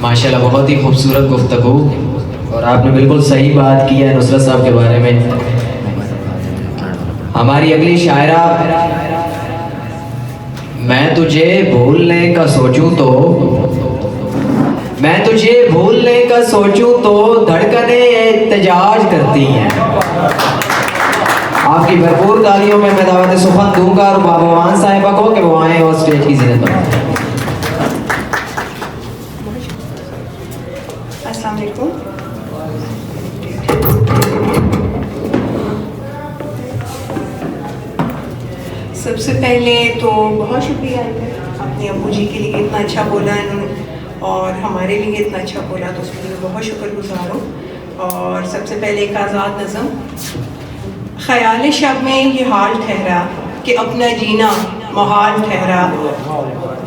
माशाल्लाह बहुत ही खूबसूरत गुफ्तगू और आपने बिल्कुल सही बात की है नुसरत साहब के बारे में। हमारी अगली शायरा, मैं तुझे भूलने का सोचूं तो, मैं तुझे भूलने का सोचूं तो धड़कनें एहतजाज करती हैं। आपकी भरपूर तालियों में मैं दावत सुखन दूंगा और बाबावान साहिबा को कि वो आए और स्टेज की ज़िन्नत बनाएं। अस्सलाम वालेकुम। सबसे पहले तो बहुत शुक्रिया अपने अब्बू जी के लिए इतना अच्छा बोला इन्होंने और हमारे लिए इतना अच्छा बोला, तो उसके लिए बहुत शुक्रगुजार हूँ। और सबसे पहले एक आज़ाद नज़म। ख़याल शब में ये हाल ठहरा कि अपना जीना मुहाल ठहरा।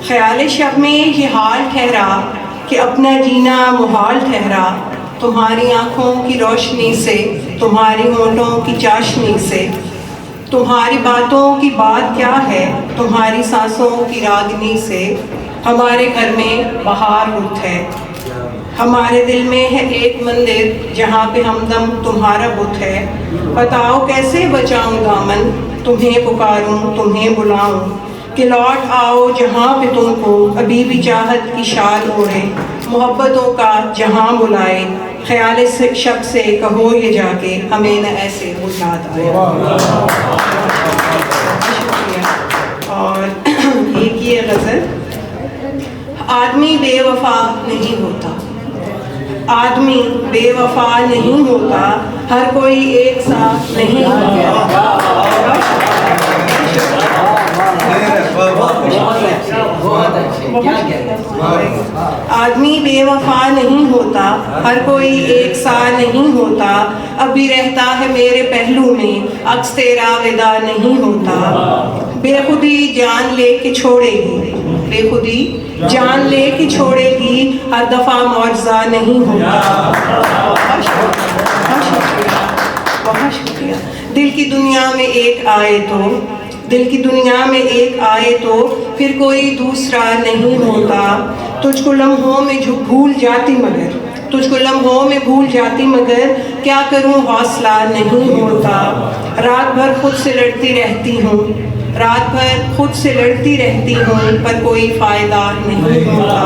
ख़याल शब में ये हाल ठहरा कि अपना जीना मुहाल ठहरा। तुम्हारी आँखों की रोशनी से, तुम्हारी होंठों की चाशनी से, तुम्हारी बातों की बात क्या है, तुम्हारी सांसों की रागनी से हमारे घर में बहार रुत है। हमारे दिल में है एक मंदिर जहाँ पे हमदम तुम्हारा बुत है। बताओ कैसे बचाऊं दामन, तुम्हें पुकारूं तुम्हें बुलाऊं कि लौट आओ जहाँ पे तुमको अभी भी चाहत की शाल ओढ़े। मोहब्बतों का जहाँ बुलाए, ख्याल शब से कहो ये जाके हमें न ऐसे बुझात आए। और एक ये गज़ल। आदमी बेवफा नहीं होता, आदमी बेवफा नहीं होता, हर कोई एक सा नहीं होता। आदमी बेवफा नहीं होता, हर कोई एक सा नहीं होता। अभी रहता है मेरे पहलू में, अक्स तेरा विदा नहीं होता। बेखुदी जान ले के छोड़ेगी, बेखुदी जान ले के छोड़ेगी, हर दफा मुआवजा नहीं होता। बहुत शुक्रिया। दिल की दुनिया में एक आए तो, दिल की दुनिया में एक आए तो फिर कोई दूसरा नहीं होता। तुझको लम्हों में भूल जाती मगर, तुझको लम्हों में भूल जाती मगर क्या करूं हौसला नहीं होता। रात भर खुद से लड़ती रहती हूँ, रात भर खुद से लड़ती रहती हूँ, पर कोई फ़ायदा नहीं होता।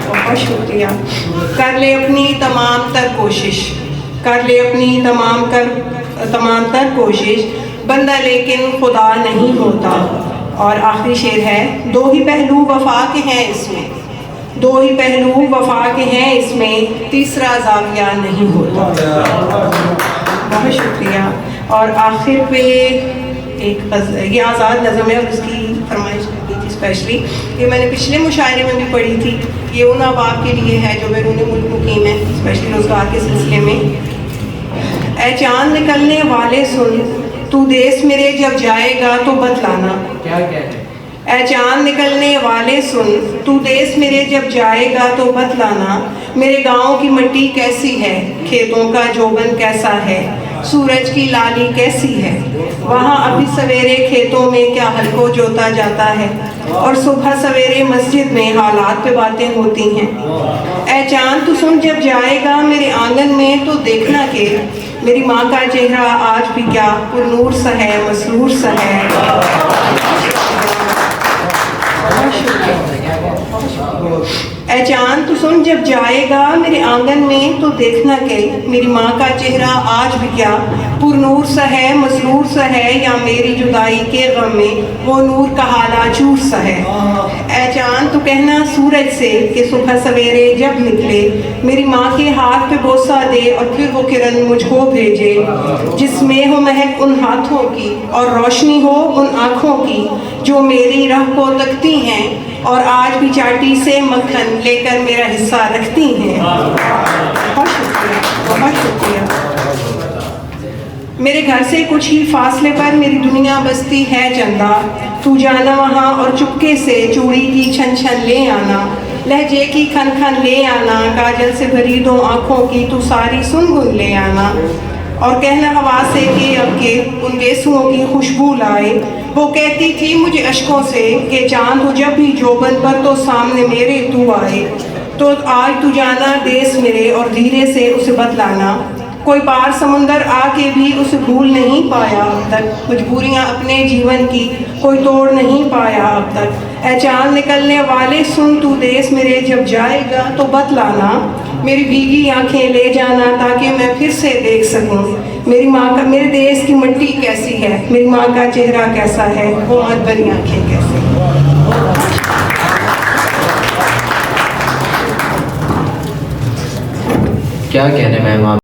बहुत शुक्रिया। कर ले अपनी तमाम तर कोशिश, कर ले अपनी तमाम तर कोशिश, बंदा लेकिन खुदा नहीं होता। और आखिरी शेर है। दो ही पहलू वफा के हैं इसमें, दो ही पहलू वफा के हैं इसमें, तीसरा ज़ाविया नहीं होता। बहुत शुक्रिया। और आखिर पे एक ये आज़ाद नज़म है और उसकी फरमाइश की थी स्पेशली, ये मैंने पिछले मुशायरे में भी पढ़ी थी। ये उन अहबाब के लिए है जो बैरून मुल्क मुकीम है, स्पेशली रोज़गार के सिलसिले में। ऐ चाँद निकलने वाले सुन, तू देश मेरे जब जाएगा तो बतलाना। क्या है? ऐ चाँद निकलने वाले सुन, तू देश मेरे जब जाएगा तो बतलाना। मेरे गाँव की मिट्टी कैसी है, खेतों का जोबन कैसा है, सूरज की लाली कैसी है। वहाँ अभी सवेरे खेतों में क्या हल्को जोता जाता है, और सुबह सवेरे मस्जिद में हालात पे बातें होती हैं। ऐ चाँद तू सुन जब जाएगा मेरे आंगन में तो देखना कि मेरी माँ का चेहरा आज भी क्या पुरनूर सा है, मसरूर सा है। ऐ चाँद तू सुन जब जाएगा मेरे आंगन में तो देखना कि मेरी माँ का चेहरा आज भी क्या पुरनूर सा है, मसरूर सा है, या मेरी जुदाई के गम में वो नूर का हाला चूर सा है। ऐ चाँद तू कहना सूरज से कि सुबह सवेरे जब निकले मेरी माँ के हाथ पे बोसा दे और फिर वो किरण मुझको भेजे, जिसमें हो महक उन हाथों की और रोशनी हो उन आँखों की जो मेरी राह को तकती हैं और आज भी चाटी से मक्खन लेकर मेरा हिस्सा रखती हैं। बहुत शुक्रिया, बहुत शुक्रिया। मेरे घर से कुछ ही फासले पर मेरी दुनिया बसती है चंदा, तू जाना वहाँ और चुपके से चूड़ी की छन छन ले आना, लहजे की खन खन ले आना, काजल से भरी दो आँखों की तू सारी सुनगुन ले आना। और कहना हवा से कि अब के उन गेसुओं की खुशबू लाए, वो कहती थी मुझे अश्कों से कि चांद हो जब भी जोबन पर तो सामने मेरे तू आए, तो आज तू जाना देश मेरे और धीरे से उसे बतलाना। कोई पार समुंदर आके भी उसे भूल नहीं पाया अब तक, मजबूरियां अपने जीवन की कोई तोड़ नहीं पाया अब तक। ऐ चांद निकलने वाले सुन तू देश मेरे जब जाएगा तो बतलाना, मेरी भीगी आंखें ले जाना ताकि मैं फिर से देख सकूं मेरी माँ का, मेरे देश की मिट्टी कैसी है, मेरी माँ का चेहरा कैसा है, वो मत भरी आंखें कैसी हैं। क्या कहने मैम आप।